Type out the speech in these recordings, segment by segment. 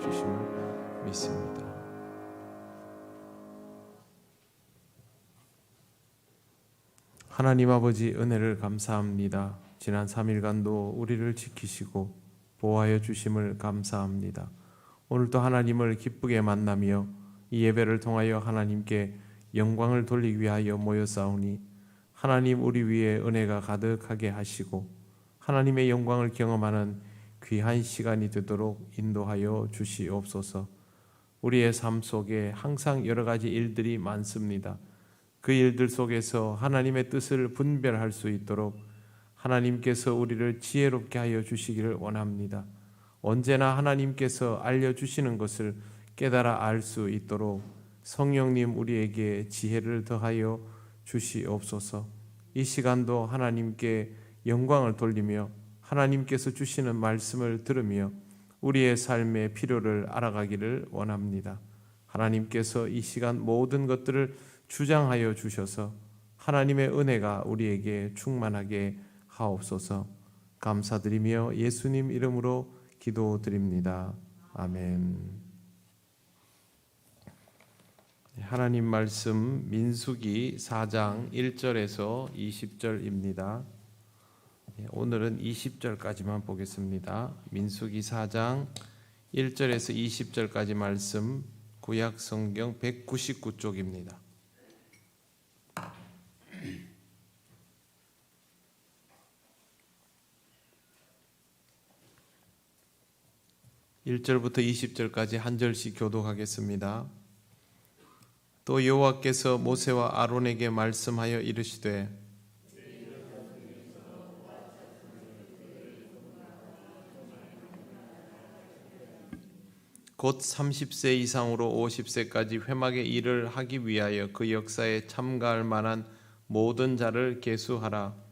주심을 믿습니다. 하나님 아버지, 은혜를 감사합니다. 지난 3일간도 우리를 지키시고 보호하여 주심을 감사합니다. 오늘도 하나님을 기쁘게 만나며 이 예배를 통하여 하나님께 영광을 돌리기 위하여 모였사오니 하나님 우리 위에 은혜가 가득하게 하시고 하나님의 영광을 경험하는 귀한 시간이 되도록 인도하여 주시옵소서. 우리의 삶 속에 항상 여러 가지 일들이 많습니다. 그 일들 속에서 하나님의 뜻을 분별할 수 있도록 하나님께서 우리를 지혜롭게 하여 주시기를 원합니다. 언제나 하나님께서 알려주시는 것을 깨달아 알 수 있도록 성령님 우리에게 지혜를 더하여 주시옵소서. 이 시간도 하나님께 영광을 돌리며 하나님께서 주시는 말씀을 들으며 우리의 삶의 필요를 알아가기를 원합니다. 하나님께서 이 시간 모든 것들을 주장하여 주셔서 하나님의 은혜가 우리에게 충만하게 하옵소서. 감사드리며 예수님 이름으로 기도드립니다. 아멘. 하나님 말씀 민수기 4장 1절에서 20절입니다. 오늘은 20절까지만 보겠습니다. 민수기 4장 1절에서 20절까지 말씀, 구약 성경 199쪽입니다. 1절부터 20절까지 한 절씩 교독하겠습니다. 또 여호와께서 모세와 아론에게 말씀하여 이르시되 곧 30세 이상으로 50세까지 회막의 일을 하기 위하여 그 역사에 참가할 만한 모든 자를 계수하라.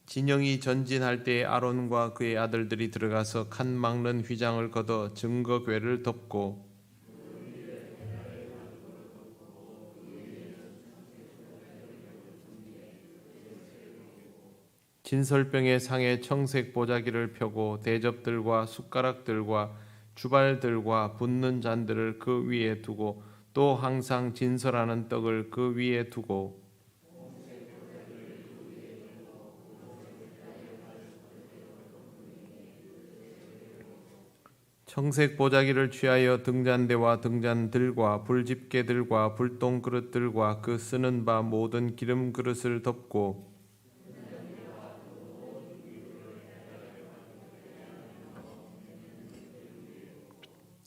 진영이 전진할 때에 아론과 그의 아들들이 들어가서 칸 막는 휘장을 걷어 증거궤를 덮고 진설병의 상에 청색 보자기를 펴고 대접들과 숟가락들과 주발들과 붓는 잔들을 그 위에 두고 또 항상 진설하는 떡을 그 위에 두고 청색 보자기를 취하여 등잔대와 등잔들과 불집게들과 불똥그릇들과 그 쓰는 바 모든 기름 그릇을 덮고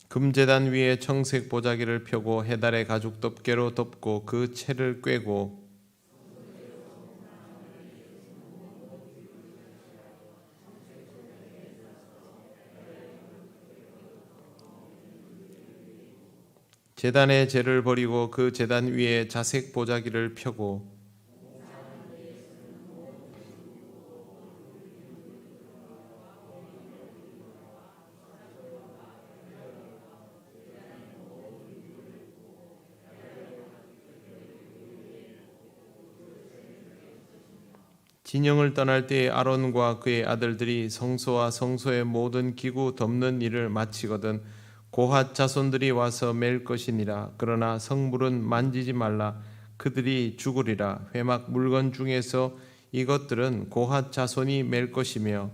금제단 위에 청색 보자기를 펴고 해달의 가죽 덮개로 덮고 그 채를 꿰고 제단의 재를 버리고 그 제단 위에 자색 보자기를 펴고 진영을 떠날 때에 아론과 그의 아들들이 성소와 성소의 모든 기구 덮는 일을 마치거든 고핫 자손들이 와서 맬 것이니라. 그러나 성물은 만지지 말라. 그들이 죽으리라. 회막 물건 중에서 이것들은 고핫 자손이 맬 것이며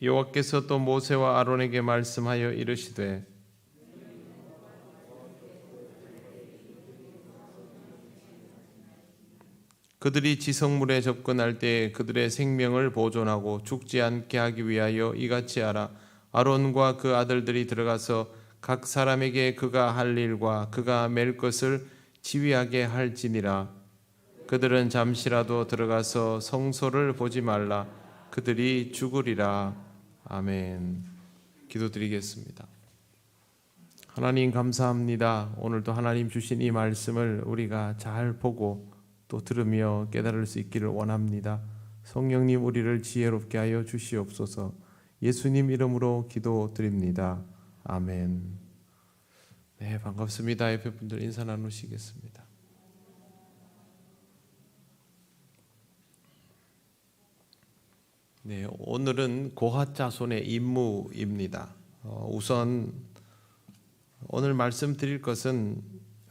여호와께서 또 모세와 아론에게 말씀하여 이르시되 그들이 지성물에 접근할 때에 그들의 생명을 보존하고 죽지 않게 하기 위하여 이같이 하라. 아론과 그 아들들이 들어가서 각 사람에게 그가 할 일과 그가 맬 것을 지휘하게 할지니라. 그들은 잠시라도 들어가서 성소를 보지 말라. 그들이 죽으리라. 아멘. 기도드리겠습니다. 하나님 감사합니다. 오늘도 하나님 주신 이 말씀을 우리가 잘 보고 또 들으며 깨달을 수 있기를 원합니다. 성령님 우리를 지혜롭게 하여 주시옵소서. 예수님 이름으로 기도드립니다. 아멘. 네, 반갑습니다. 옆에 분들 인사 나누시겠습니다. 네, 오늘은 고핫 자손의 임무입니다. 우선 오늘 말씀드릴 것은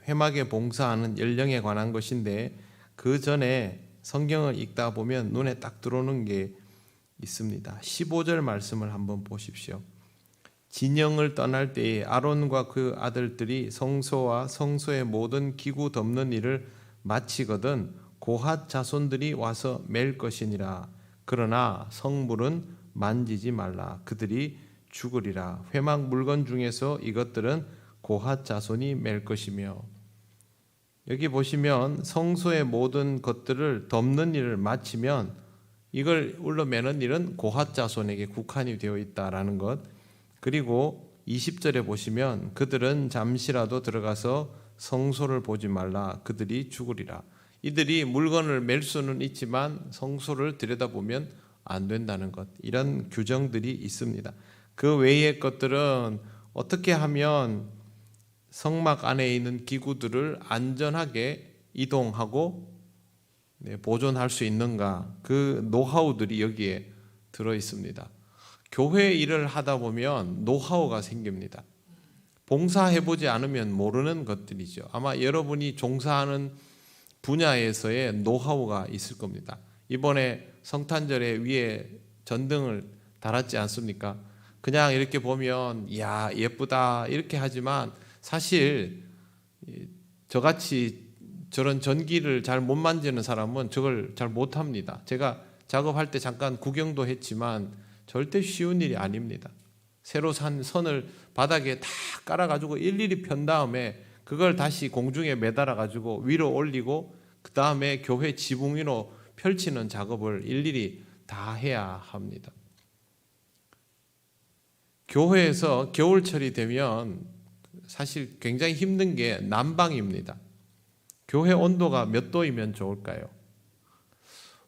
회막에 봉사하는 연령에 관한 것인데, 그 전에 성경을 읽다 보면 눈에 딱 들어오는 게 있습니다. 15절 말씀을 한번 보십시오. 진영을 떠날 때에 아론과 그 아들들이 성소와 성소의 모든 기구 덮는 일을 마치거든 고핫 자손들이 와서 맬 것이니라. 그러나 성물은 만지지 말라. 그들이 죽으리라. 회막 물건 중에서 이것들은 고핫 자손이 맬 것이며, 여기 보시면 성소의 모든 것들을 덮는 일을 마치면 이걸 울러매는 일은 고핫 자손에게 국한이 되어 있다라는 것. 그리고 20절에 보시면 그들은 잠시라도 들어가서 성소를 보지 말라. 그들이 죽으리라. 이들이 물건을 맬 수는 있지만 성소를 들여다보면 안 된다는 것. 이런 규정들이 있습니다. 그 외의 것들은 어떻게 하면 성막 안에 있는 기구들을 안전하게 이동하고 보존할 수 있는가, 그 노하우들이 여기에 들어 있습니다. 교회 일을 하다 보면 노하우가 생깁니다. 봉사해보지 않으면 모르는 것들이죠. 아마 여러분이 종사하는 분야에서의 노하우가 있을 겁니다. 이번에 성탄절에 위에 전등을 달았지 않습니까? 그냥 이렇게 보면 이야 예쁘다 이렇게 하지만 사실 저같이 저런 전기를 잘 못 만지는 사람은 저걸 잘 못합니다. 제가 작업할 때 잠깐 구경도 했지만 절대 쉬운 일이 아닙니다. 새로 산 선을 바닥에 다 깔아가지고 일일이 편 다음에 그걸 다시 공중에 매달아가지고 위로 올리고 그 다음에 교회 지붕 위로 펼치는 작업을 일일이 다 해야 합니다. 교회에서 겨울철이 되면 사실 굉장히 힘든 게 난방입니다. 교회 온도가 몇 도이면 좋을까요?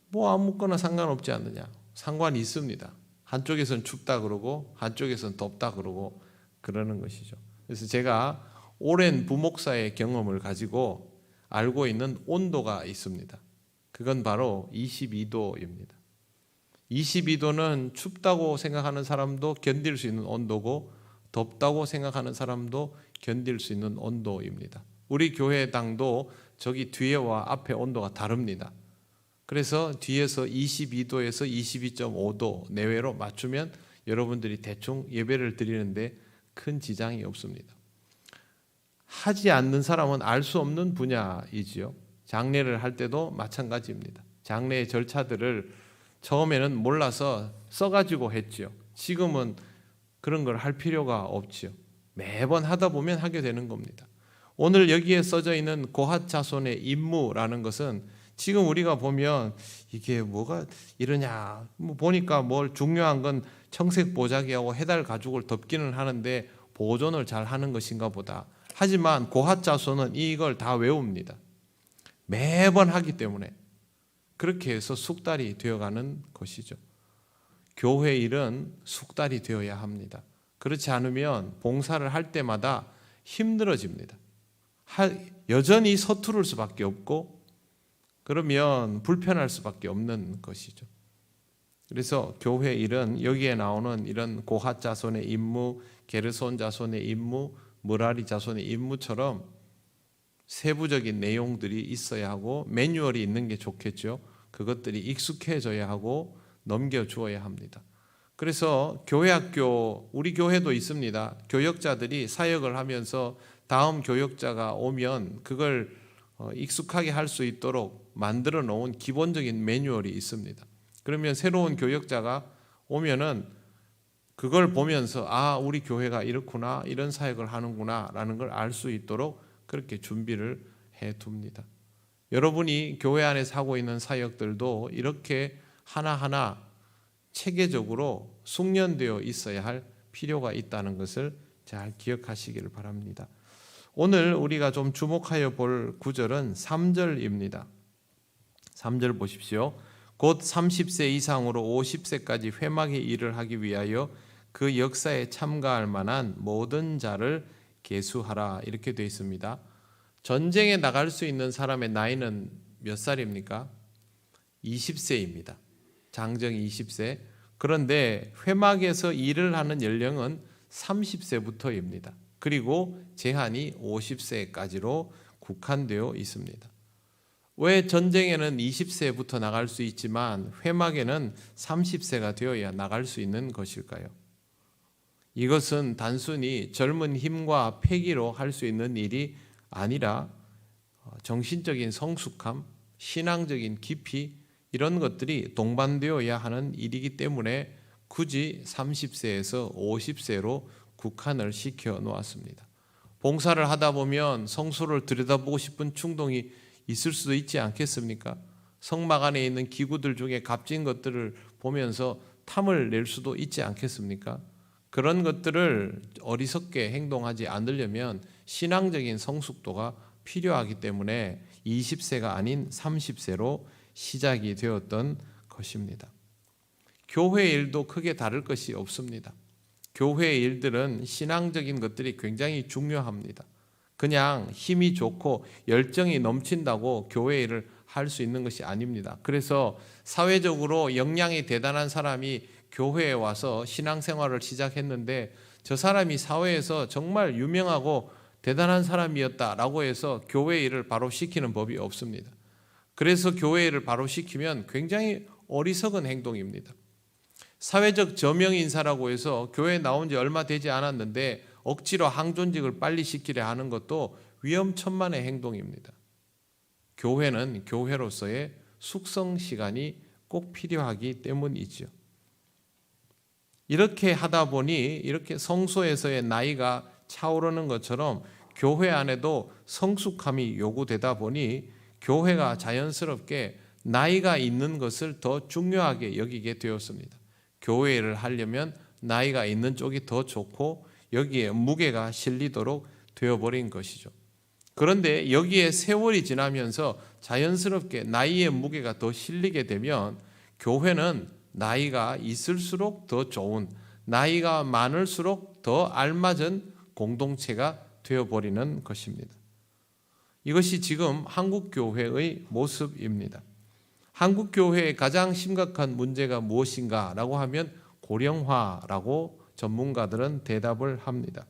뭐 아무거나 상관없지 않느냐? 상관이 있습니다. 한쪽에서는 춥다 그러고 한쪽에서는 덥다 그러고 그러는 것이죠. 그래서 제가 오랜 부목사의 경험을 가지고 알고 있는 온도가 있습니다. 그건 바로 22도입니다. 22도는 춥다고 생각하는 사람도 견딜 수 있는 온도고 덥다고 생각하는 사람도 견딜 수 있는 온도입니다. 우리 교회당도 저기 뒤에와 앞에 온도가 다릅니다. 그래서 뒤에서 22도에서 22.5도 내외로 맞추면 여러분들이 대충 예배를 드리는데 큰 지장이 없습니다. 하지 않는 사람은 알 수 없는 분야이지요. 장례를 할 때도 마찬가지입니다. 장례의 절차들을 처음에는 몰라서 써가지고 했지요. 지금은 그런 걸 할 필요가 없지요. 매번 하다 보면 하게 되는 겁니다. 오늘 여기에 써져 있는 고핫 자손의 임무라는 것은 지금 우리가 보면 이게 뭐가 이러냐, 보니까 뭘 중요한 건 청색 보자기하고 해달 가죽을 덮기는 하는데 보존을 잘 하는 것인가 보다. 하지만 고핫 자손은 이걸 다 외웁니다. 매번 하기 때문에 그렇게 해서 숙달이 되어가는 것이죠. 교회 일은 숙달이 되어야 합니다. 그렇지 않으면 봉사를 할 때마다 힘들어집니다. 여전히 서투를 수밖에 없고 그러면 불편할 수밖에 없는 것이죠. 그래서 교회 일은 여기에 나오는 이런 고핫 자손의 임무, 게르손 자손의 임무, 므라리 자손의 임무처럼 세부적인 내용들이 있어야 하고 매뉴얼이 있는 게 좋겠죠. 그것들이 익숙해져야 하고 넘겨주어야 합니다. 그래서 교회학교, 우리 교회도 있습니다. 교역자들이 사역을 하면서 다음 교역자가 오면 그걸 익숙하게 할 수 있도록 만들어 놓은 기본적인 매뉴얼이 있습니다. 그러면 새로운 교역자가 오면은 그걸 보면서 아, 우리 교회가 이렇구나, 이런 사역을 하는구나 라는 걸 알 수 있도록 그렇게 준비를 해둡니다. 여러분이 교회 안에서 하고 있는 사역들도 이렇게 하나하나 체계적으로 숙련되어 있어야 할 필요가 있다는 것을 잘 기억하시기를 바랍니다. 오늘 우리가 좀 주목하여 볼 구절은 3절입니다. 3절 보십시오. 곧 30세 이상으로 50세까지 회막의 일을 하기 위하여 그 역사에 참가할 만한 모든 자를 계수하라. 이렇게 되어 있습니다. 전쟁에 나갈 수 있는 사람의 나이는 몇 살입니까? 20세입니다. 장정 20세. 그런데 회막에서 일을 하는 연령은 30세부터입니다. 그리고 제한이 50세까지로 국한되어 있습니다. 왜 전쟁에는 20세부터 나갈 수 있지만 회막에는 30세가 되어야 나갈 수 있는 것일까요? 이것은 단순히 젊은 힘과 패기로 할 수 있는 일이 아니라 정신적인 성숙함, 신앙적인 깊이 이런 것들이 동반되어야 하는 일이기 때문에 굳이 30세에서 50세로 국한을 시켜 놓았습니다. 봉사를 하다 보면 성소를 들여다보고 싶은 충동이 있을 수도 있지 않겠습니까? 성막 안에 있는 기구들 중에 값진 것들을 보면서 탐을 낼 수도 있지 않겠습니까? 그런 것들을 어리석게 행동하지 않으려면 신앙적인 성숙도가 필요하기 때문에 20세가 아닌 30세로 시작이 되었던 것입니다. 교회 일도 크게 다를 것이 없습니다. 교회의 일들은 신앙적인 것들이 굉장히 중요합니다. 그냥 힘이 좋고 열정이 넘친다고 교회 일을 할 수 있는 것이 아닙니다. 그래서 사회적으로 역량이 대단한 사람이 교회에 와서 신앙생활을 시작했는데 저 사람이 사회에서 정말 유명하고 대단한 사람이었다라고 해서 교회 일을 바로 시키는 법이 없습니다. 그래서 교회 일을 바로 시키면 굉장히 어리석은 행동입니다. 사회적 저명 인사라고 해서 교회에 나온 지 얼마 되지 않았는데 억지로 항존직을 빨리 시키려 하는 것도 위험천만의 행동입니다. 교회는 교회로서의 숙성 시간이 꼭 필요하기 때문이죠. 이렇게 하다 보니 이렇게 성소에서의 나이가 차오르는 것처럼 교회 안에도 성숙함이 요구되다 보니 교회가 자연스럽게 나이가 있는 것을 더 중요하게 여기게 되었습니다. 교회 일을 하려면 나이가 있는 쪽이 더 좋고 여기에 무게가 실리도록 되어버린 것이죠. 그런데 여기에 세월이 지나면서 자연스럽게 나이의 무게가 더 실리게 되면 교회는 나이가 있을수록 더 좋은, 나이가 많을수록 더 알맞은 공동체가 되어버리는 것입니다. 이것이 지금 한국교회의 모습입니다. 한국교회의 가장 심각한 문제가 무엇인가라고 하면 고령화라고 전문가들은 대답을 합니다.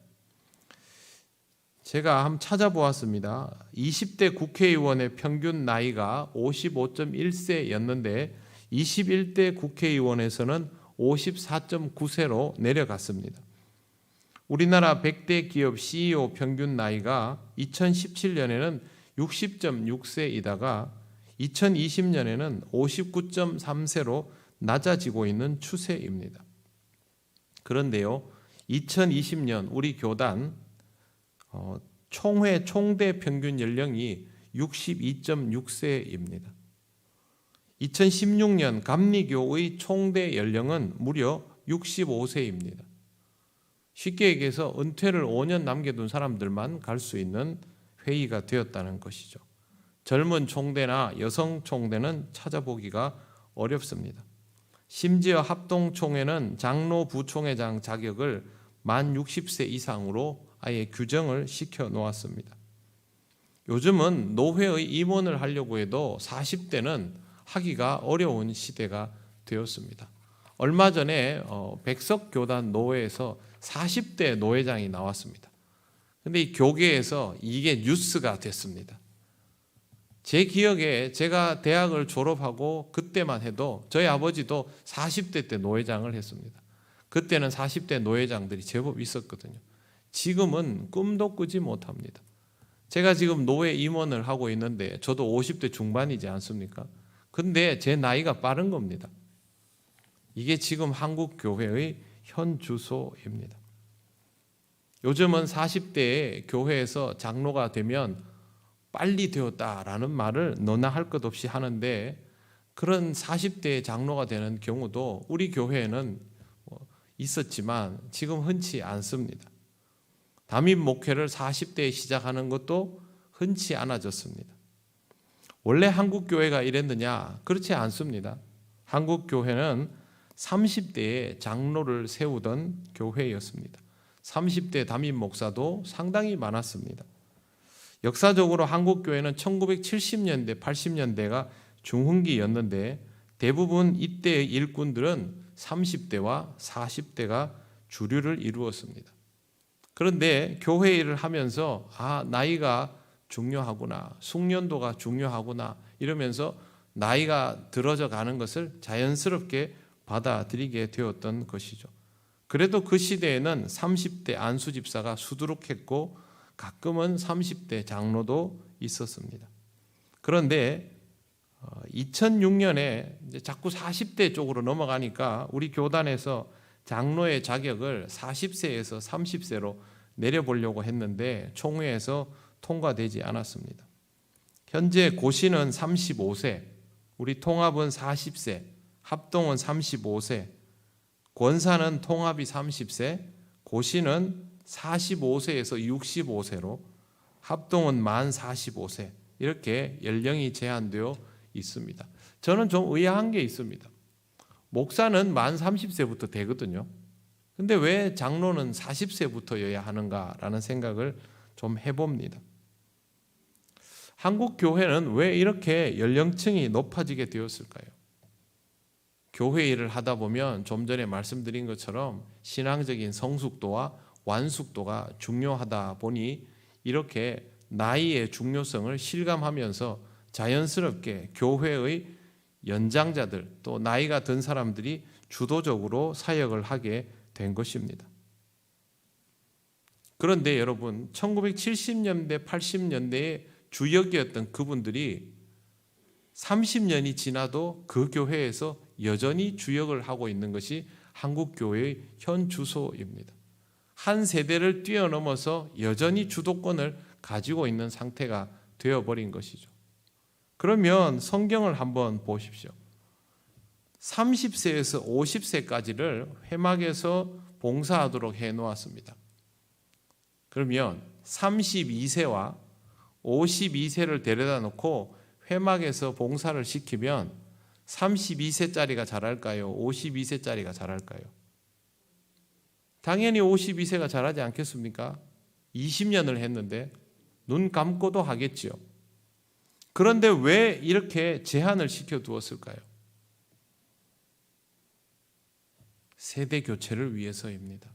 제가 한번 찾아보았습니다. 20대 국회의원의 평균 나이가 55.1세였는데 21대 국회의원에서는 54.9세로 내려갔습니다. 우리나라 100대 기업 CEO 평균 나이가 2017년에는 60.6세이다가 2020년에는 59.3세로 낮아지고 있는 추세입니다. 그런데요, 2020년 우리 교단 총대 평균 연령이 62.6세입니다. 2016년 감리교의 총대 연령은 무려 65세입니다. 쉽게 얘기해서 은퇴를 5년 남겨둔 사람들만 갈 수 있는 회의가 되었다는 것이죠. 젊은 총대나 여성 총대는 찾아보기가 어렵습니다. 심지어 합동총회는 장로 부총회장 자격을 만 60세 이상으로 아예 규정을 시켜 놓았습니다. 요즘은 노회의 임원을 하려고 해도 40대는 하기가 어려운 시대가 되었습니다. 얼마 전에 백석교단 노회에서 40대 노회장이 나왔습니다. 그런데 이 교계에서 이게 뉴스가 됐습니다. 제 기억에 제가 대학을 졸업하고 그때만 해도 저희 아버지도 40대 때 노회장을 했습니다. 그때는 40대 노회장들이 제법 있었거든요. 지금은 꿈도 꾸지 못합니다. 제가 지금 노회 임원을 하고 있는데 저도 50대 중반이지 않습니까? 근데 제 나이가 빠른 겁니다. 이게 지금 한국 교회의 현 주소입니다. 요즘은 40대에 교회에서 장로가 되면 빨리 되었다라는 말을 너나 할 것 없이 하는데 그런 40대의 장로가 되는 경우도 우리 교회에는 있었지만 지금 흔치 않습니다. 담임 목회를 40대에 시작하는 것도 흔치 않아졌습니다. 원래 한국 교회가 이랬느냐? 그렇지 않습니다. 한국 교회는 30대에 장로를 세우던 교회였습니다. 30대 담임 목사도 상당히 많았습니다. 역사적으로 한국 교회는 1970년대, 80년대가 중흥기였는데 대부분 이때의 일꾼들은 30대와 40대가 주류를 이루었습니다. 그런데 교회 일을 하면서 나이가 중요하구나, 숙련도가 중요하구나 이러면서 나이가 들어져 가는 것을 자연스럽게 받아들이게 되었던 것이죠. 그래도 그 시대에는 30대 안수 집사가 수두룩했고 가끔은 30대 장로도 있었습니다. 그런데 2006년에 이제 자꾸 40대 쪽으로 넘어가니까 우리 교단에서 장로의 자격을 40세에서 30세로 내려보려고 했는데 총회에서 통과되지 않았습니다. 현재 고시는 35세, 우리 통합은 40세, 합동은 35세, 권사는 통합이 30세, 고시는 45세에서 65세로 합동은 만 45세 이렇게 연령이 제한되어 있습니다. 저는 좀 의아한 게 있습니다. 목사는 만 30세부터 되거든요. 근데 왜 장로는 40세부터여야 하는가라는 생각을 좀 해봅니다. 한국 교회는 왜 이렇게 연령층이 높아지게 되었을까요? 교회 일을 하다 보면 좀 전에 말씀드린 것처럼 신앙적인 성숙도와 완숙도가 중요하다 보니 이렇게 나이의 중요성을 실감하면서 자연스럽게 교회의 연장자들 또 나이가 든 사람들이 주도적으로 사역을 하게 된 것입니다. 그런데 여러분 1970년대 80년대에 주역이었던 그분들이 30년이 지나도 그 교회에서 여전히 주역을 하고 있는 것이 한국교회의 현 주소입니다. 한 세대를 뛰어넘어서 여전히 주도권을 가지고 있는 상태가 되어버린 것이죠. 그러면 성경을 한번 보십시오. 30세에서 50세까지를 회막에서 봉사하도록 해놓았습니다. 그러면 32세와 52세를 데려다 놓고 회막에서 봉사를 시키면 32세짜리가 잘할까요? 52세짜리가 잘할까요? 당연히 52세가 잘하지 않겠습니까? 20년을 했는데 눈 감고도 하겠지요. 그런데 왜 이렇게 제한을 시켜두었을까요? 세대 교체를 위해서입니다.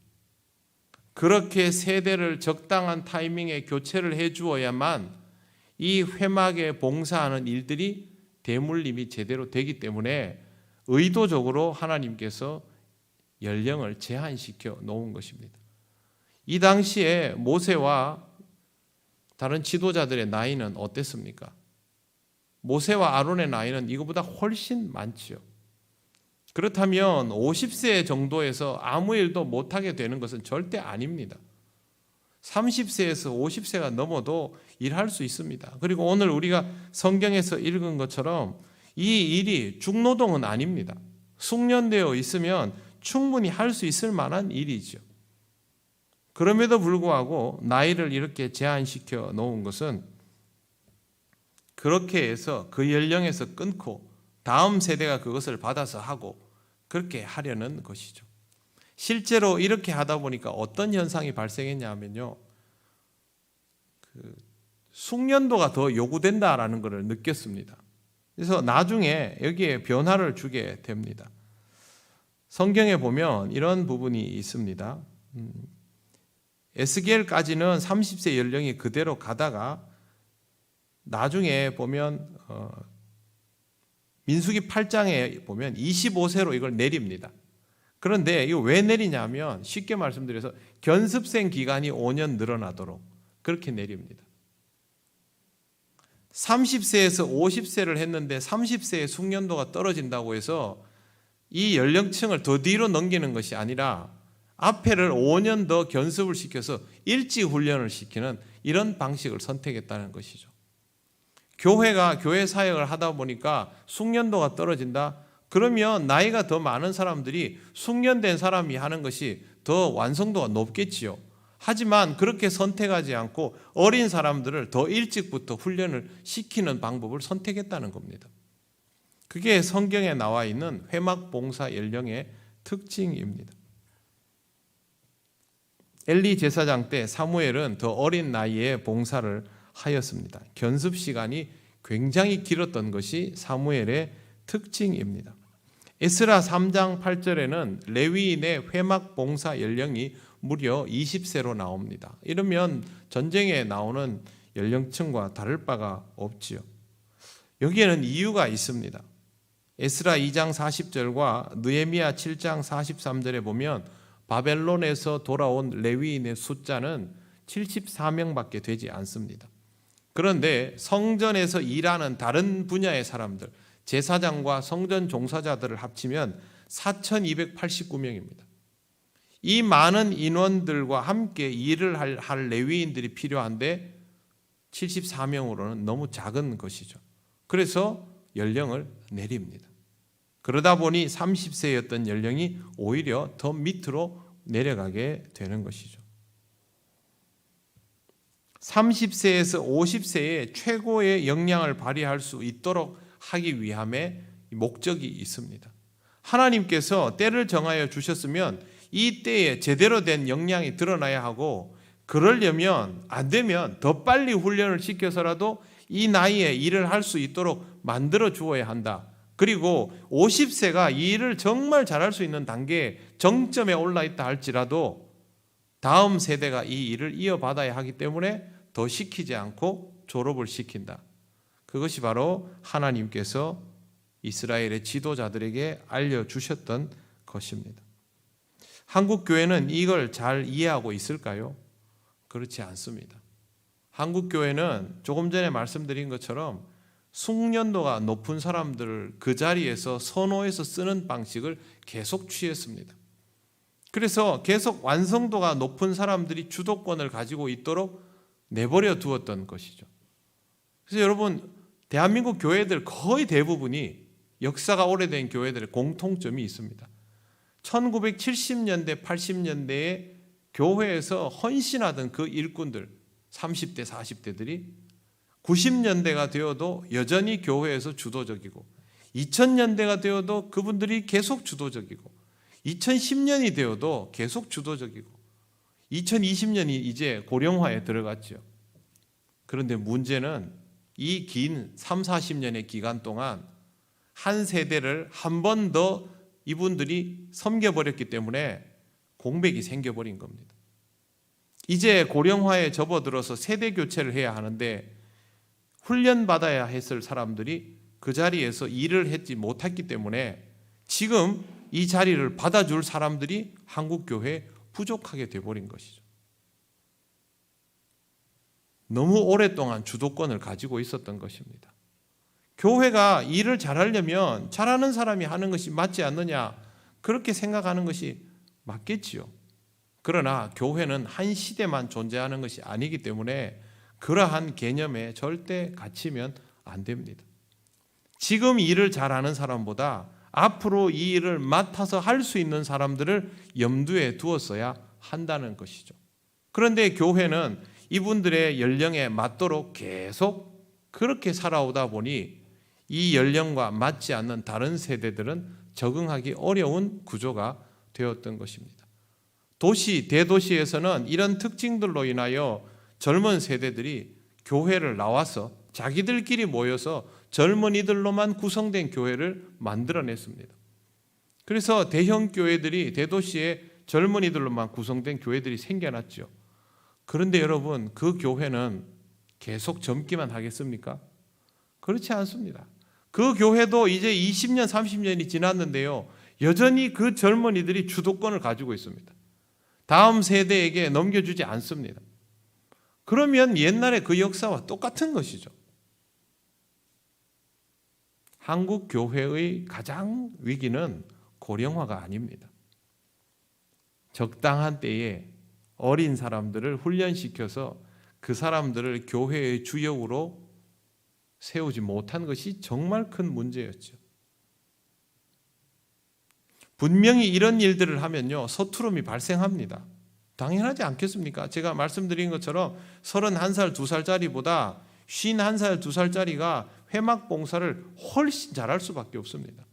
그렇게 세대를 적당한 타이밍에 교체를 해주어야만 이 회막에 봉사하는 일들이 대물림이 제대로 되기 때문에 의도적으로 하나님께서 연령을 제한시켜 놓은 것입니다. 이 당시에 모세와 다른 지도자들의 나이는 어땠습니까? 모세와 아론의 나이는 이거보다 훨씬 많지요. 그렇다면 50세 정도에서 아무 일도 못하게 되는 것은 절대 아닙니다. 30세에서 50세가 넘어도 일할 수 있습니다. 그리고 오늘 우리가 성경에서 읽은 것처럼 이 일이 중노동은 아닙니다. 숙련되어 있으면 충분히 할 수 있을 만한 일이죠. 그럼에도 불구하고 나이를 이렇게 제한시켜 놓은 것은 그렇게 해서 그 연령에서 끊고 다음 세대가 그것을 받아서 하고 그렇게 하려는 것이죠. 실제로 이렇게 하다 보니까 어떤 현상이 발생했냐 하면요. 숙련도가 더 요구된다라는 것을 느꼈습니다. 그래서 나중에 여기에 변화를 주게 됩니다. 성경에 보면 이런 부분이 있습니다. 에스겔까지는 30세 연령이 그대로 가다가 나중에 보면 민수기 8장에 보면 25세로 이걸 내립니다. 그런데 이거 왜 내리냐면 쉽게 말씀드려서 견습생 기간이 5년 늘어나도록 그렇게 내립니다. 30세에서 50세를 했는데 30세의 숙련도가 떨어진다고 해서 이 연령층을 더 뒤로 넘기는 것이 아니라 앞에를 5년 더 견습을 시켜서 일찍 훈련을 시키는 이런 방식을 선택했다는 것이죠. 교회가 교회 사역을 하다 보니까 숙련도가 떨어진다. 그러면 나이가 더 많은 사람들이 숙련된 사람이 하는 것이 더 완성도가 높겠지요. 하지만 그렇게 선택하지 않고 어린 사람들을 더 일찍부터 훈련을 시키는 방법을 선택했다는 겁니다. 그게 성경에 나와 있는 회막 봉사 연령의 특징입니다. 엘리 제사장 때 사무엘은 더 어린 나이에 봉사를 하였습니다. 견습 시간이 굉장히 길었던 것이 사무엘의 특징입니다. 에스라 3장 8절에는 레위인의 회막 봉사 연령이 무려 20세로 나옵니다. 이러면 전쟁에 나오는 연령층과 다를 바가 없지요. 여기에는 이유가 있습니다. 에스라 2장 40절과 느헤미야 7장 43절에 보면 바벨론에서 돌아온 레위인의 숫자는 74명밖에 되지 않습니다. 그런데 성전에서 일하는 다른 분야의 사람들, 제사장과 성전 종사자들을 합치면 4,289명입니다. 이 많은 인원들과 함께 일을 할 레위인들이 필요한데 74명으로는 너무 작은 것이죠. 그래서 연령을 내립니다. 그러다 보니 30세였던 연령이 오히려 더 밑으로 내려가게 되는 것이죠. 30세에서 50세에 최고의 역량을 발휘할 수 있도록 하기 위함의 목적이 있습니다. 하나님께서 때를 정하여 주셨으면 이 때에 제대로 된 역량이 드러나야 하고, 그러려면 안 되면 더 빨리 훈련을 시켜서라도 이 나이에 일을 할 수 있도록 만들어 주어야 한다. 그리고 50세가 이 일을 정말 잘할 수 있는 단계에 정점에 올라 있다 할지라도 다음 세대가 이 일을 이어받아야 하기 때문에 더 시키지 않고 졸업을 시킨다. 그것이 바로 하나님께서 이스라엘의 지도자들에게 알려주셨던 것입니다. 한국 교회는 이걸 잘 이해하고 있을까요? 그렇지 않습니다. 한국 교회는 조금 전에 말씀드린 것처럼 숙련도가 높은 사람들을 그 자리에서 선호해서 쓰는 방식을 계속 취했습니다. 그래서 계속 완성도가 높은 사람들이 주도권을 가지고 있도록 내버려 두었던 것이죠. 그래서 여러분, 대한민국 교회들 거의 대부분이 역사가 오래된 교회들의 공통점이 있습니다. 1970년대, 80년대에 교회에서 헌신하던 그 일꾼들, 30대, 40대들이 90년대가 되어도 여전히 교회에서 주도적이고, 2000년대가 되어도 그분들이 계속 주도적이고, 2010년이 되어도 계속 주도적이고, 2020년이 이제 고령화에 들어갔죠. 그런데 문제는 이 긴 3, 40년의 기간 동안 한 세대를 한 번 더 이분들이 섬겨버렸기 때문에 공백이 생겨버린 겁니다. 이제 고령화에 접어들어서 세대 교체를 해야 하는데 훈련받아야 했을 사람들이 그 자리에서 일을 했지 못했기 때문에 지금 이 자리를 받아줄 사람들이 한국교회에 부족하게 돼버린 것이죠. 너무 오랫동안 주도권을 가지고 있었던 것입니다. 교회가 일을 잘하려면 잘하는 사람이 하는 것이 맞지 않느냐, 그렇게 생각하는 것이 맞겠지요. 그러나 교회는 한 시대만 존재하는 것이 아니기 때문에 그러한 개념에 절대 갇히면 안 됩니다. 지금 일을 잘하는 사람보다 앞으로 이 일을 맡아서 할 수 있는 사람들을 염두에 두었어야 한다는 것이죠. 그런데 교회는 이분들의 연령에 맞도록 계속 그렇게 살아오다 보니 이 연령과 맞지 않는 다른 세대들은 적응하기 어려운 구조가 되었던 것입니다. 도시, 대도시에서는 이런 특징들로 인하여 젊은 세대들이 교회를 나와서 자기들끼리 모여서 젊은이들로만 구성된 교회를 만들어냈습니다. 그래서 대형 교회들이 대도시에 젊은이들로만 구성된 교회들이 생겨났죠. 그런데 여러분, 그 교회는 계속 젊기만 하겠습니까? 그렇지 않습니다. 그 교회도 이제 20년, 30년이 지났는데요, 여전히 그 젊은이들이 주도권을 가지고 있습니다. 다음 세대에게 넘겨주지 않습니다. 그러면 옛날에 그 역사와 똑같은 것이죠. 한국 교회의 가장 위기는 고령화가 아닙니다. 적당한 때에 어린 사람들을 훈련시켜서 그 사람들을 교회의 주역으로 세우지 못한 것이 정말 큰 문제였죠. 분명히 이런 일들을 하면요, 서투름이 발생합니다. 당연하지 않겠습니까? 제가 말씀드린 것처럼 31살, 2살짜리보다 51살, 2살짜리가 회막 봉사를 훨씬 잘할 수밖에 없습니다.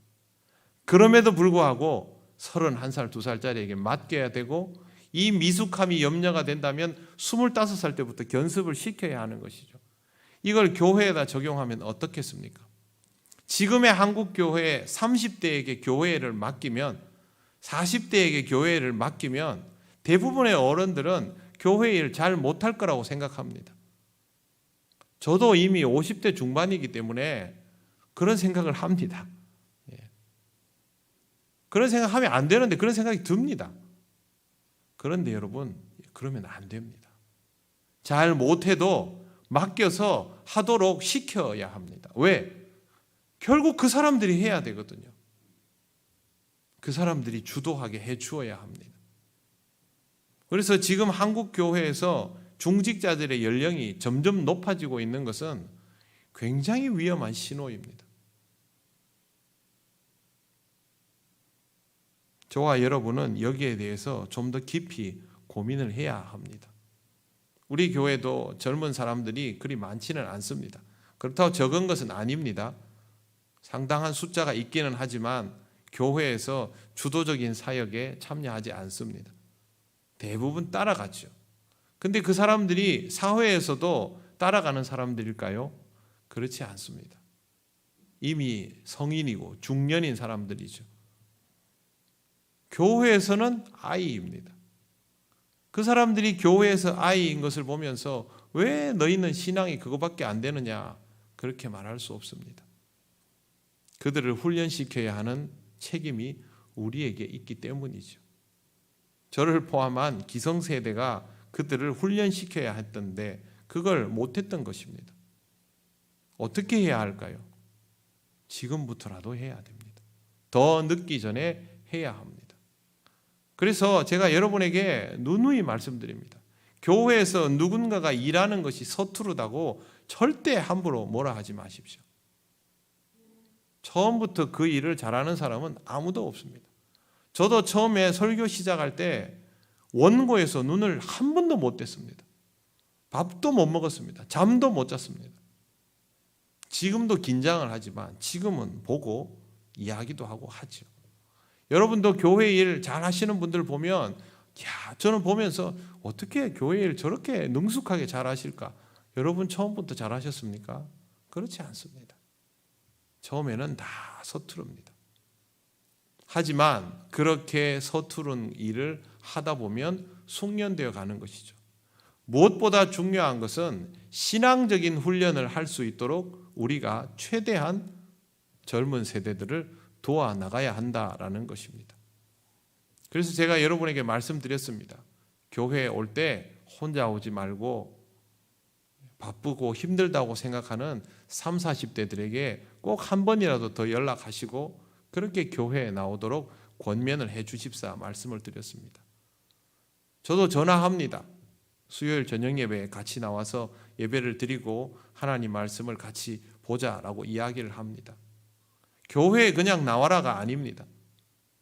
그럼에도 불구하고 31살, 2살짜리에게 맡겨야 되고 이 미숙함이 염려가 된다면 25살 때부터 견습을 시켜야 하는 것이죠. 이걸 교회에다 적용하면 어떻겠습니까? 지금의 한국 교회에 30대에게 교회를 맡기면 40대에게 교회를 맡기면 대부분의 어른들은 교회 일 잘 못할 거라고 생각합니다. 저도 이미 50대 중반이기 때문에 그런 생각을 합니다. 그런 생각하면 안 되는데 그런 생각이 듭니다. 그런데 여러분, 그러면 안 됩니다. 잘 못해도 맡겨서 하도록 시켜야 합니다. 왜? 결국 그 사람들이 해야 되거든요. 그 사람들이 주도하게 해주어야 합니다. 그래서 지금 한국 교회에서 중직자들의 연령이 점점 높아지고 있는 것은 굉장히 위험한 신호입니다. 저와 여러분은 여기에 대해서 좀 더 깊이 고민을 해야 합니다. 우리 교회도 젊은 사람들이 그리 많지는 않습니다. 그렇다고 적은 것은 아닙니다. 상당한 숫자가 있기는 하지만 교회에서 주도적인 사역에 참여하지 않습니다. 대부분 따라가죠. 근데 그 사람들이 사회에서도 따라가는 사람들일까요? 그렇지 않습니다. 이미 성인이고 중년인 사람들이죠. 교회에서는 아이입니다. 그 사람들이 교회에서 아이인 것을 보면서 왜 너희는 신앙이 그거밖에 안 되느냐 그렇게 말할 수 없습니다. 그들을 훈련시켜야 하는 책임이 우리에게 있기 때문이죠. 저를 포함한 기성세대가 그들을 훈련시켜야 했던데 그걸 못했던 것입니다. 어떻게 해야 할까요? 지금부터라도 해야 됩니다. 더 늦기 전에 해야 합니다. 그래서 제가 여러분에게 누누이 말씀드립니다. 교회에서 누군가가 일하는 것이 서투르다고 절대 함부로 뭐라 하지 마십시오. 처음부터 그 일을 잘하는 사람은 아무도 없습니다. 저도 처음에 설교 시작할 때 원고에서 눈을 한 번도 못 뗐습니다. 밥도 못 먹었습니다. 잠도 못 잤습니다. 지금도 긴장을 하지만 지금은 보고 이야기도 하고 하죠. 여러분도 교회 일 잘 하시는 분들 보면 저는 보면서 어떻게 교회 일 저렇게 능숙하게 잘 하실까? 여러분 처음부터 잘 하셨습니까? 그렇지 않습니다. 처음에는 다 서투릅니다. 하지만 그렇게 서투른 일을 하다 보면 숙련되어 가는 것이죠. 무엇보다 중요한 것은 신앙적인 훈련을 할 수 있도록 우리가 최대한 젊은 세대들을 도와 나가야 한다라는 것입니다. 그래서 제가 여러분에게 말씀드렸습니다. 교회에 올 때 혼자 오지 말고 바쁘고 힘들다고 생각하는 30, 40대들에게 꼭 한 번이라도 더 연락하시고 그렇게 교회에 나오도록 권면을 해 주십사 말씀을 드렸습니다. 저도 전화합니다. 수요일 저녁 예배에 같이 나와서 예배를 드리고 하나님 말씀을 같이 보자라고 이야기를 합니다. 교회에 그냥 나와라가 아닙니다.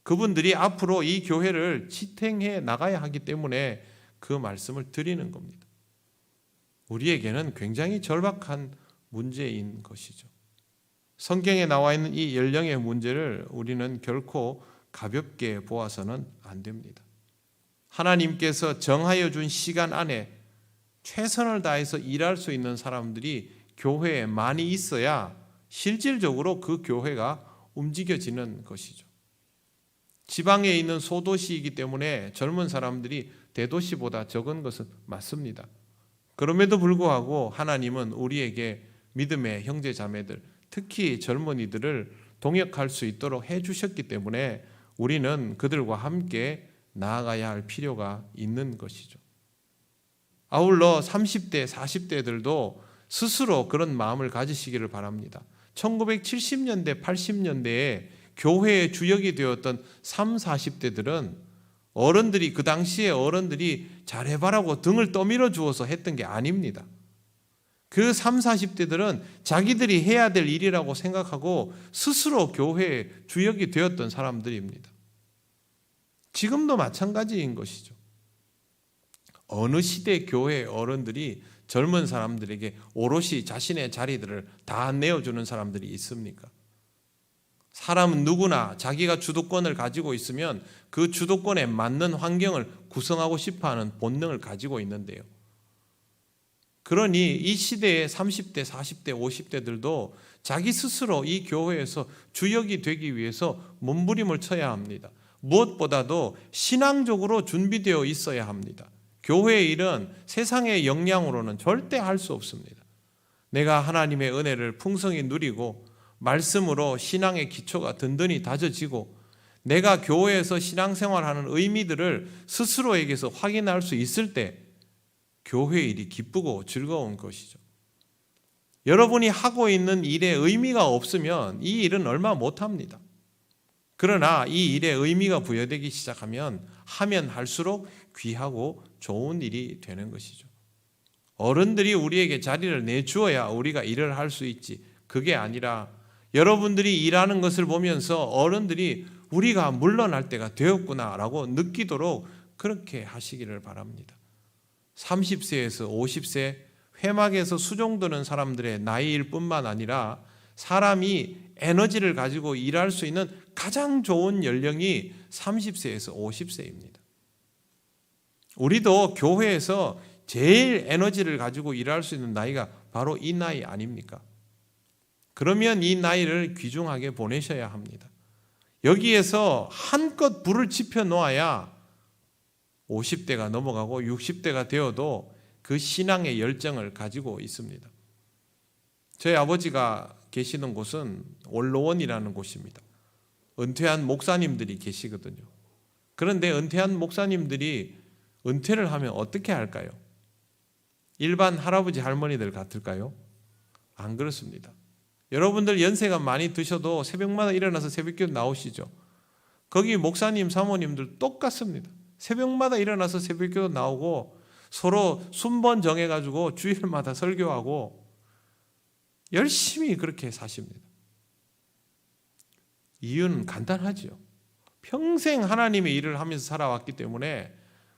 그분들이 앞으로 이 교회를 지탱해 나가야 하기 때문에 그 말씀을 드리는 겁니다. 우리에게는 굉장히 절박한 문제인 것이죠. 성경에 나와 있는 이 연령의 문제를 우리는 결코 가볍게 보아서는 안 됩니다. 하나님께서 정하여 준 시간 안에 최선을 다해서 일할 수 있는 사람들이 교회에 많이 있어야 실질적으로 그 교회가 움직여지는 것이죠. 지방에 있는 소도시이기 때문에 젊은 사람들이 대도시보다 적은 것은 맞습니다. 그럼에도 불구하고 하나님은 우리에게 믿음의 형제 자매들, 특히 젊은이들을 동역할 수 있도록 해주셨기 때문에 우리는 그들과 함께 나아가야 할 필요가 있는 것이죠. 아울러 30대, 40대들도 스스로 그런 마음을 가지시기를 바랍니다. 1970년대, 80년대에 교회의 주역이 되었던 30, 40대들은 어른들이 그 당시에 어른들이 잘해봐라고 등을 떠밀어 주어서 했던 게 아닙니다. 그 30, 40대들은 자기들이 해야 될 일이라고 생각하고 스스로 교회의 주역이 되었던 사람들입니다. 지금도 마찬가지인 것이죠. 어느 시대 교회의 어른들이 젊은 사람들에게 오롯이 자신의 자리들을 다 내어주는 사람들이 있습니까? 사람은 누구나 자기가 주도권을 가지고 있으면 그 주도권에 맞는 환경을 구성하고 싶어하는 본능을 가지고 있는데요. 그러니 이 시대의 30대, 40대, 50대들도 자기 스스로 이 교회에서 주역이 되기 위해서 몸부림을 쳐야 합니다. 무엇보다도 신앙적으로 준비되어 있어야 합니다. 교회의 일은 세상의 역량으로는 절대 할 수 없습니다. 내가 하나님의 은혜를 풍성히 누리고 말씀으로 신앙의 기초가 든든히 다져지고 내가 교회에서 신앙생활하는 의미들을 스스로에게서 확인할 수 있을 때 교회 일이 기쁘고 즐거운 것이죠. 여러분이 하고 있는 일에 의미가 없으면 이 일은 얼마 못합니다. 그러나 이 일에 의미가 부여되기 시작하면 하면 할수록 귀하고 좋은 일이 되는 것이죠. 어른들이 우리에게 자리를 내주어야 우리가 일을 할 수 있지, 그게 아니라 여러분들이 일하는 것을 보면서 어른들이 우리가 물러날 때가 되었구나라고 느끼도록 그렇게 하시기를 바랍니다. 30세에서 50세 회막에서 수종드는 사람들의 나이일 뿐만 아니라 사람이 에너지를 가지고 일할 수 있는 가장 좋은 연령이 30세에서 50세입니다. 우리도 교회에서 제일 에너지를 가지고 일할 수 있는 나이가 바로 이 나이 아닙니까? 그러면 이 나이를 귀중하게 보내셔야 합니다. 여기에서 한껏 불을 지펴 놓아야 50대가 넘어가고 60대가 되어도 그 신앙의 열정을 가지고 있습니다. 저희 아버지가 계시는 곳은 원로원이라는 곳입니다. 은퇴한 목사님들이 계시거든요. 그런데 은퇴한 목사님들이 은퇴를 하면 어떻게 할까요? 일반 할아버지 할머니들 같을까요? 안 그렇습니다. 여러분들 연세가 많이 드셔도 새벽마다 일어나서 새벽기도 나오시죠. 거기 목사님, 사모님들 똑같습니다. 새벽마다 일어나서 새벽기도 나오고 서로 순번 정해가지고 주일마다 설교하고 열심히 그렇게 사십니다. 이유는 간단하죠. 평생 하나님의 일을 하면서 살아왔기 때문에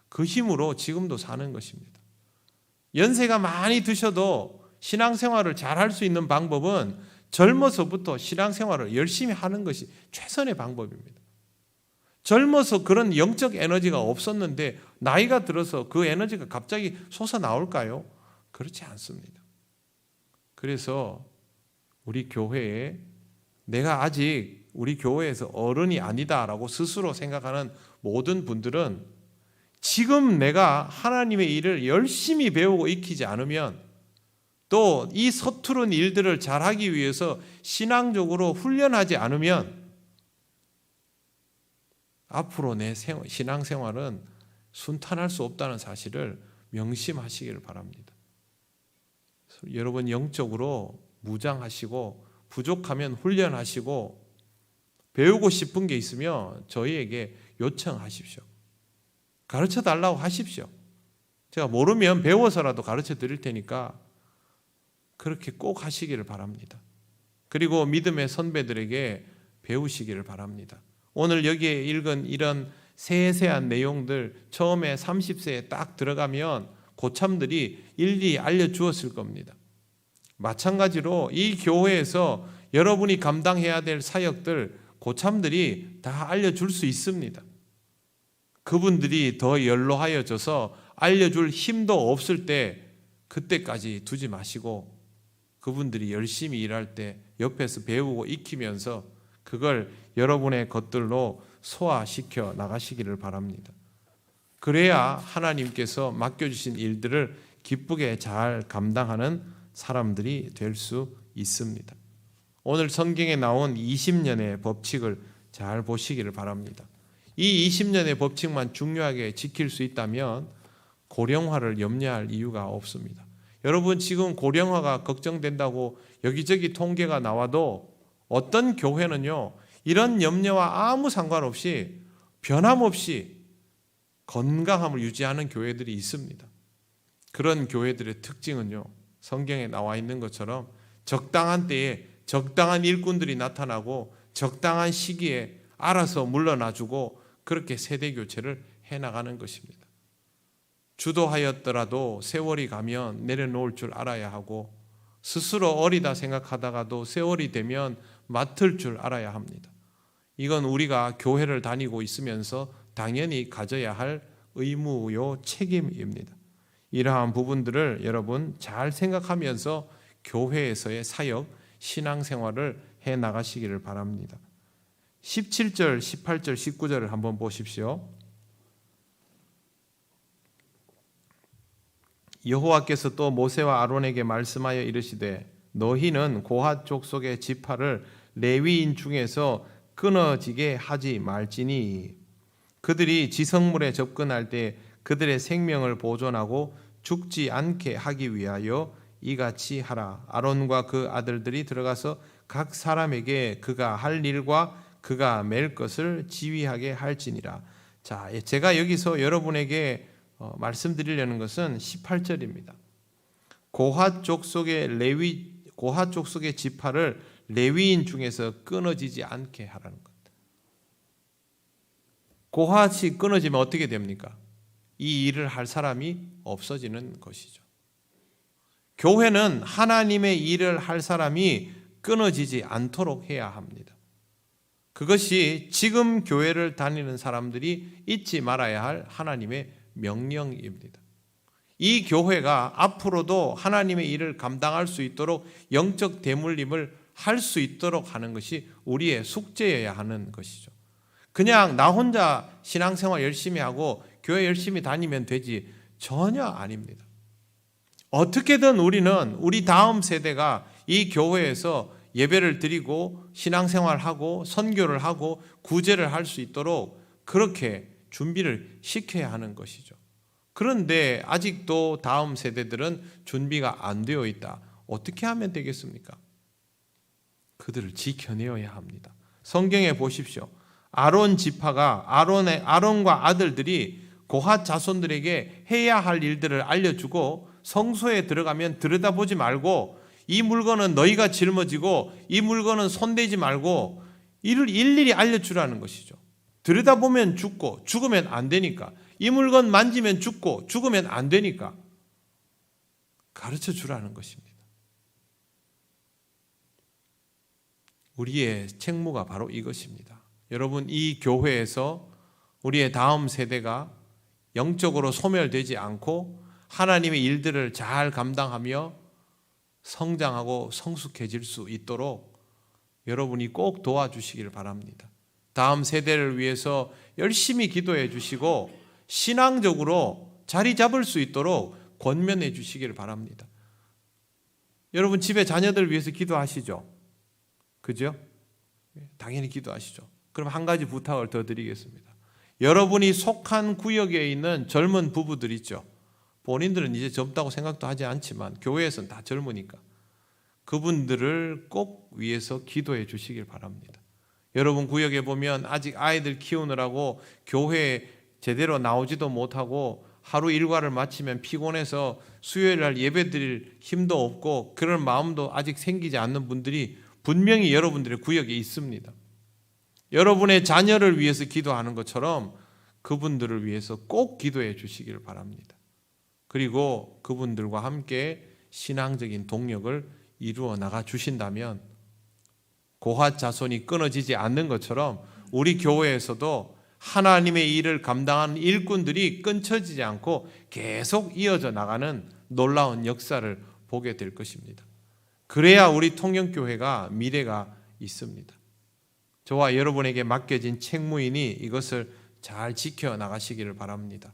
그 힘으로 지금도 사는 것입니다. 연세가 많이 드셔도 신앙생활을 잘할 수 있는 방법은 젊어서부터 신앙생활을 열심히 하는 것이 최선의 방법입니다. 젊어서 그런 영적 에너지가 없었는데 나이가 들어서 그 에너지가 갑자기 솟아나올까요? 그렇지 않습니다. 그래서 우리 교회에 내가 아직 우리 교회에서 어른이 아니다라고 스스로 생각하는 모든 분들은 지금 내가 하나님의 일을 열심히 배우고 익히지 않으면 또 이 서투른 일들을 잘하기 위해서 신앙적으로 훈련하지 않으면 앞으로 내 신앙생활은 순탄할 수 없다는 사실을 명심하시기를 바랍니다. 여러분 영적으로 무장하시고 부족하면 훈련하시고 배우고 싶은 게 있으면 저희에게 요청하십시오. 가르쳐 달라고 하십시오. 제가 모르면 배워서라도 가르쳐 드릴 테니까 그렇게 꼭 하시기를 바랍니다. 그리고 믿음의 선배들에게 배우시기를 바랍니다. 오늘 여기에 읽은 이런 세세한 내용들 처음에 30세에 딱 들어가면 고참들이 일일이 알려주었을 겁니다. 마찬가지로 이 교회에서 여러분이 감당해야 될 사역들 고참들이 다 알려줄 수 있습니다. 그분들이 더 연로하여져서 알려줄 힘도 없을 때 그때까지 두지 마시고 그분들이 열심히 일할 때 옆에서 배우고 익히면서 그걸 여러분의 것들로 소화시켜 나가시기를 바랍니다. 그래야 하나님께서 맡겨주신 일들을 기쁘게 잘 감당하는 사람들이 될 수 있습니다. 오늘 성경에 나온 20년의 법칙을 잘 보시기를 바랍니다. 이 20년의 법칙만 중요하게 지킬 수 있다면 고령화를 염려할 이유가 없습니다. 여러분 지금 고령화가 걱정된다고 여기저기 통계가 나와도 어떤 교회는요 이런 염려와 아무 상관없이 변함없이 건강함을 유지하는 교회들이 있습니다. 그런 교회들의 특징은요 성경에 나와 있는 것처럼 적당한 때에 적당한 일꾼들이 나타나고 적당한 시기에 알아서 물러나주고 그렇게 세대 교체를 해나가는 것입니다. 주도하였더라도 세월이 가면 내려놓을 줄 알아야 하고, 스스로 어리다 생각하다가도 세월이 되면 맡을 줄 알아야 합니다. 이건 우리가 교회를 다니고 있으면서 당연히 가져야 할 의무요 책임입니다. 이러한 부분들을 여러분 잘 생각하면서 교회에서의 사역, 신앙생활을 해 나가시기를 바랍니다. 17절, 18절, 19절을 한번 보십시오. 여호와께서 또 모세와 아론에게 말씀하여 이르시되 너희는 고핫 족속의 지파를 레위인 중에서 끊어지게 하지 말지니 그들이 지성물에 접근할 때 그들의 생명을 보존하고 죽지 않게 하기 위하여 이같이 하라. 아론과 그 아들들이 들어가서 각 사람에게 그가 할 일과 그가 맬 것을 지휘하게 할지니라. 자, 제가 여기서 여러분에게 말씀드리려는 것은 18절입니다. 고핫 족속의 지파를 레위인 중에서 끊어지지 않게 하라는 것. 고핫이 끊어지면 어떻게 됩니까? 이 일을 할 사람이 없어지는 것이죠. 교회는 하나님의 일을 할 사람이 끊어지지 않도록 해야 합니다. 그것이 지금 교회를 다니는 사람들이 잊지 말아야 할 하나님의 명령입니다. 이 교회가 앞으로도 하나님의 일을 감당할 수 있도록 영적 대물림을 할 수 있도록 하는 것이 우리의 숙제여야 하는 것이죠. 그냥 나 혼자 신앙생활 열심히 하고 교회 열심히 다니면 되지, 전혀 아닙니다. 어떻게든 우리는 우리 다음 세대가 이 교회에서 예배를 드리고 신앙생활하고 선교를 하고 구제를 할 수 있도록 그렇게 준비를 시켜야 하는 것이죠. 그런데 아직도 다음 세대들은 준비가 안 되어 있다. 어떻게 하면 되겠습니까? 그들을 지켜내어야 합니다. 성경에 보십시오. 아론 지파가 아론과 아들들이 고핫 자손들에게 해야 할 일들을 알려주고 성소에 들어가면 들여다보지 말고 이 물건은 너희가 짊어지고 이 물건은 손대지 말고 이를 일일이 알려주라는 것이죠. 들여다보면 죽고 죽으면 안 되니까, 이 물건 만지면 죽고 죽으면 안 되니까 가르쳐 주라는 것입니다. 우리의 책무가 바로 이것입니다. 여러분, 이 교회에서 우리의 다음 세대가 영적으로 소멸되지 않고 하나님의 일들을 잘 감당하며 성장하고 성숙해질 수 있도록 여러분이 꼭 도와주시기를 바랍니다. 다음 세대를 위해서 열심히 기도해 주시고 신앙적으로 자리 잡을 수 있도록 권면해 주시기를 바랍니다. 여러분 집에 자녀들 위해서 기도하시죠? 그죠? 당연히 기도하시죠. 그럼 한 가지 부탁을 더 드리겠습니다. 여러분이 속한 구역에 있는 젊은 부부들 있죠. 본인들은 이제 젊다고 생각도 하지 않지만 교회에서는 다 젊으니까 그분들을 꼭 위해서 기도해 주시길 바랍니다. 여러분 구역에 보면 아직 아이들 키우느라고 교회에 제대로 나오지도 못하고 하루 일과를 마치면 피곤해서 수요일 날 예배 드릴 힘도 없고 그런 마음도 아직 생기지 않는 분들이 분명히 여러분들의 구역에 있습니다. 여러분의 자녀를 위해서 기도하는 것처럼 그분들을 위해서 꼭 기도해 주시기를 바랍니다. 그리고 그분들과 함께 신앙적인 동력을 이루어 나가 주신다면 고핫 자손이 끊어지지 않는 것처럼 우리 교회에서도 하나님의 일을 감당하는 일꾼들이 끊쳐지지 않고 계속 이어져 나가는 놀라운 역사를 보게 될 것입니다. 그래야 우리 통영교회가 미래가 있습니다. 저와 여러분에게 맡겨진 책무이니 이것을 잘 지켜나가시기를 바랍니다.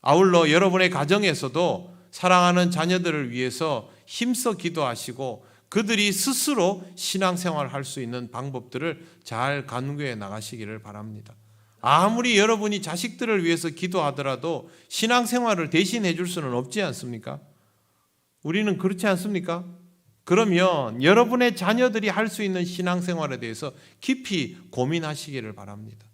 아울러 여러분의 가정에서도 사랑하는 자녀들을 위해서 힘써 기도하시고 그들이 스스로 신앙생활을 할 수 있는 방법들을 잘 간구해 나가시기를 바랍니다. 아무리 여러분이 자식들을 위해서 기도하더라도 신앙생활을 대신해 줄 수는 없지 않습니까? 우리는 그렇지 않습니까? 그러면 여러분의 자녀들이 할 수 있는 신앙생활에 대해서 깊이 고민하시기를 바랍니다.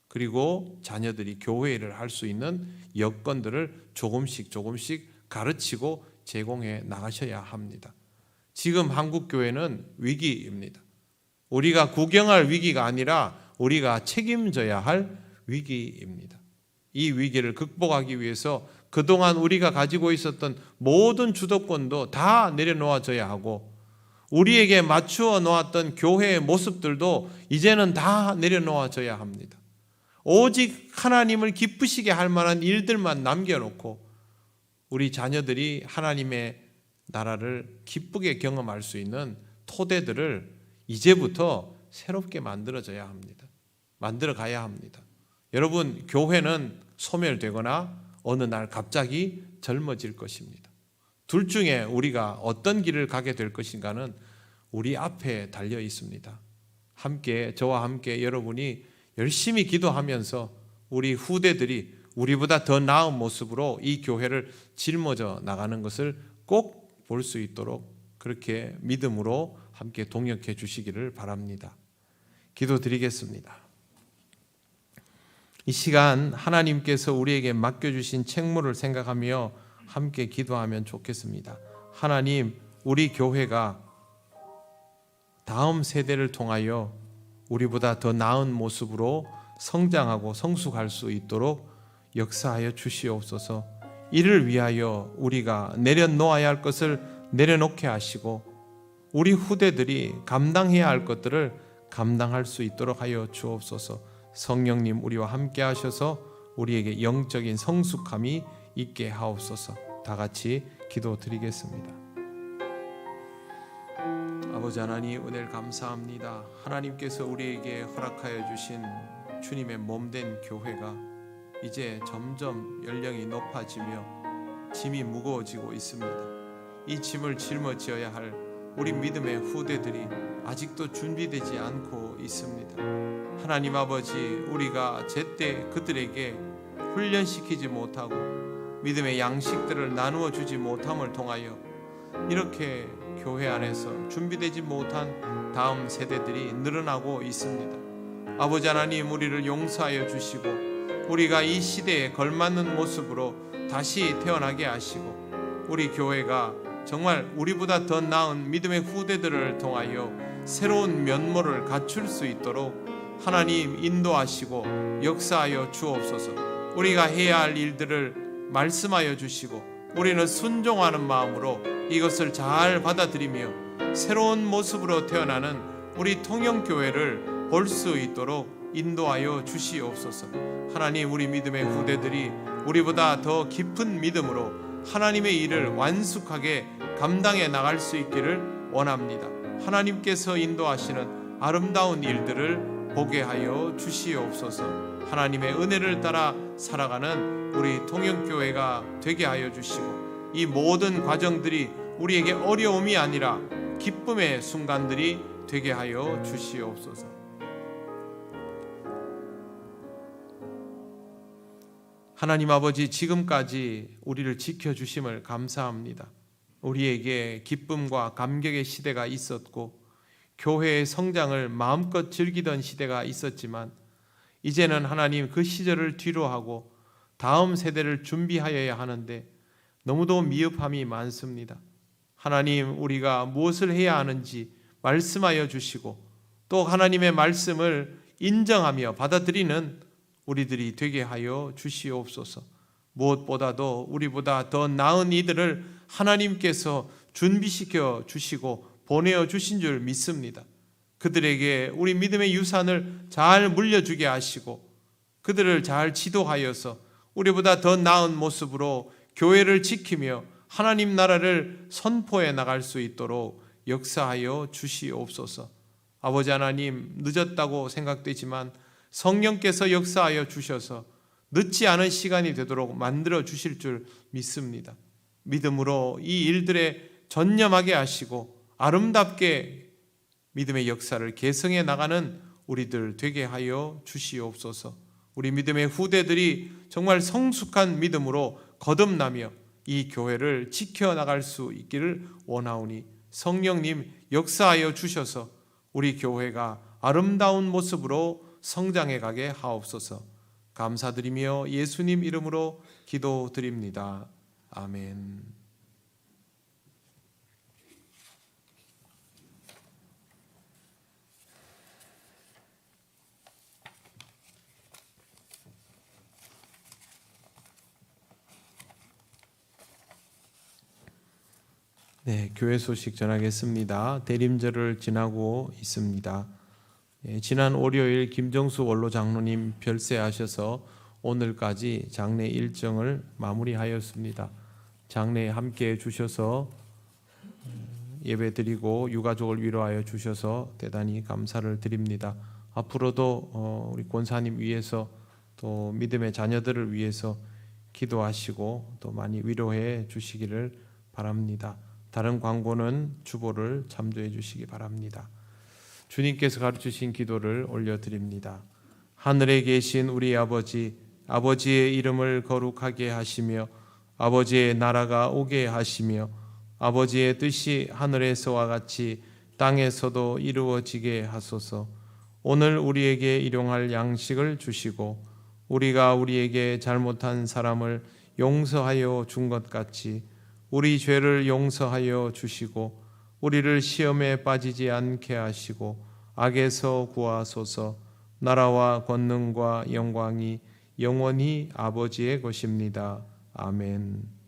그리고 자녀들이 교회 일을 할 수 있는 여건들을 조금씩 가르치고 제공해 나가셔야 합니다. 지금 한국교회는 위기입니다. 우리가 구경할 위기가 아니라 우리가 책임져야 할 위기입니다. 이 위기를 극복하기 위해서 그동안 우리가 가지고 있었던 모든 주도권도 다 내려놓아져야 하고, 우리에게 맞추어 놓았던 교회의 모습들도 이제는 다 내려놓아져야 합니다. 오직 하나님을 기쁘시게 할 만한 일들만 남겨놓고 우리 자녀들이 하나님의 나라를 기쁘게 경험할 수 있는 토대들을 이제부터 새롭게 만들어져야 합니다. 만들어 가야 합니다. 여러분, 교회는 소멸되거나 어느 날 갑자기 젊어질 것입니다. 둘 중에 우리가 어떤 길을 가게 될 것인가는 우리 앞에 달려 있습니다. 함께, 저와 함께 여러분이 열심히 기도하면서 우리 후대들이 우리보다 더 나은 모습으로 이 교회를 짊어져 나가는 것을 꼭 볼 수 있도록 그렇게 믿음으로 함께 동역해 주시기를 바랍니다. 기도드리겠습니다. 이 시간 하나님께서 우리에게 맡겨주신 책무를 생각하며 함께 기도하면 좋겠습니다. 하나님, 우리 교회가 다음 세대를 통하여 우리보다 더 나은 모습으로 성장하고 성숙할 수 있도록 역사하여 주시옵소서. 이를 위하여 우리가 내려놓아야 할 것을 내려놓게 하시고 우리 후대들이 감당해야 할 것들을 감당할 수 있도록 하여 주옵소서. 성령님, 우리와 함께 하셔서 우리에게 영적인 성숙함이 있게 하옵소서. 다 같이 기도드리겠습니다. 아버지 하나님, 은혜를 감사합니다. 하나님께서 우리에게 허락하여 주신 주님의 몸된 교회가 이제 점점 연령이 높아지며 짐이 무거워지고 있습니다. 이 짐을 짊어져야 할 우리 믿음의 후대들이 아직도 준비되지 않고 있습니다. 하나님 아버지, 우리가 제때 그들에게 훈련시키지 못하고 믿음의 양식들을 나누어 주지 못함을 통하여 이렇게 교회 안에서 준비되지 못한 다음 세대들이 늘어나고 있습니다. 아버지 하나님, 우리를 용서하여 주시고 우리가 이 시대에 걸맞는 모습으로 다시 태어나게 하시고 우리 교회가 정말 우리보다 더 나은 믿음의 후대들을 통하여 새로운 면모를 갖출 수 있도록 하나님 인도하시고 역사하여 주옵소서. 우리가 해야 할 일들을 말씀하여 주시고 우리는 순종하는 마음으로 이것을 잘 받아들이며 새로운 모습으로 태어나는 우리 통영교회를 볼 수 있도록 인도하여 주시옵소서. 하나님, 우리 믿음의 후대들이 우리보다 더 깊은 믿음으로 하나님의 일을 완숙하게 감당해 나갈 수 있기를 원합니다. 하나님께서 인도하시는 아름다운 일들을 보게 하여 주시옵소서. 하나님의 은혜를 따라 살아가는 우리 통영교회가 되게 하여 주시고 이 모든 과정들이 우리에게 어려움이 아니라 기쁨의 순간들이 되게 하여 주시옵소서. 하나님 아버지, 지금까지 우리를 지켜주심을 감사합니다. 우리에게 기쁨과 감격의 시대가 있었고 교회의 성장을 마음껏 즐기던 시대가 있었지만 이제는 하나님 그 시절을 뒤로하고 다음 세대를 준비하여야 하는데 너무도 미흡함이 많습니다. 하나님, 우리가 무엇을 해야 하는지 말씀하여 주시고 또 하나님의 말씀을 인정하며 받아들이는 우리들이 되게 하여 주시옵소서. 무엇보다도 우리보다 더 나은 이들을 하나님께서 준비시켜 주시고 보내어 주신 줄 믿습니다. 그들에게 우리 믿음의 유산을 잘 물려주게 하시고 그들을 잘 지도하여서 우리보다 더 나은 모습으로 교회를 지키며 하나님 나라를 선포해 나갈 수 있도록 역사하여 주시옵소서. 아버지 하나님, 늦었다고 생각되지만 성령께서 역사하여 주셔서 늦지 않은 시간이 되도록 만들어 주실 줄 믿습니다. 믿음으로 이 일들에 전념하게 하시고 아름답게 믿음의 역사를 계승해 나가는 우리들 되게 하여 주시옵소서. 우리 믿음의 후대들이 정말 성숙한 믿음으로 거듭나며 이 교회를 지켜나갈 수 있기를 원하오니 성령님 역사하여 주셔서 우리 교회가 아름다운 모습으로 성장해 가게 하옵소서. 감사드리며 예수님 이름으로 기도드립니다. 아멘. 네, 교회 소식 전하겠습니다. 대림절을 지나고 있습니다. 지난 월요일 김정수 원로 장로님 별세하셔서 오늘까지 장례 일정을 마무리하였습니다. 장례에 함께해 주셔서 예배드리고 유가족을 위로하여 주셔서 대단히 감사를 드립니다. 앞으로도 우리 권사님 위해서 또 믿음의 자녀들을 위해서 기도하시고 또 많이 위로해 주시기를 바랍니다. 다른 광고는 주보를 참조해 주시기 바랍니다. 주님께서 가르치신 기도를 올려드립니다. 하늘에 계신 우리 아버지, 아버지의 이름을 거룩하게 하시며 아버지의 나라가 오게 하시며 아버지의 뜻이 하늘에서와 같이 땅에서도 이루어지게 하소서. 오늘 우리에게 일용할 양식을 주시고 우리가 우리에게 잘못한 사람을 용서하여 준 것 같이 우리 죄를 용서하여 주시고 우리를 시험에 빠지지 않게 하시고 악에서 구하소서. 나라와 권능과 영광이 영원히 아버지의 것입니다. 아멘.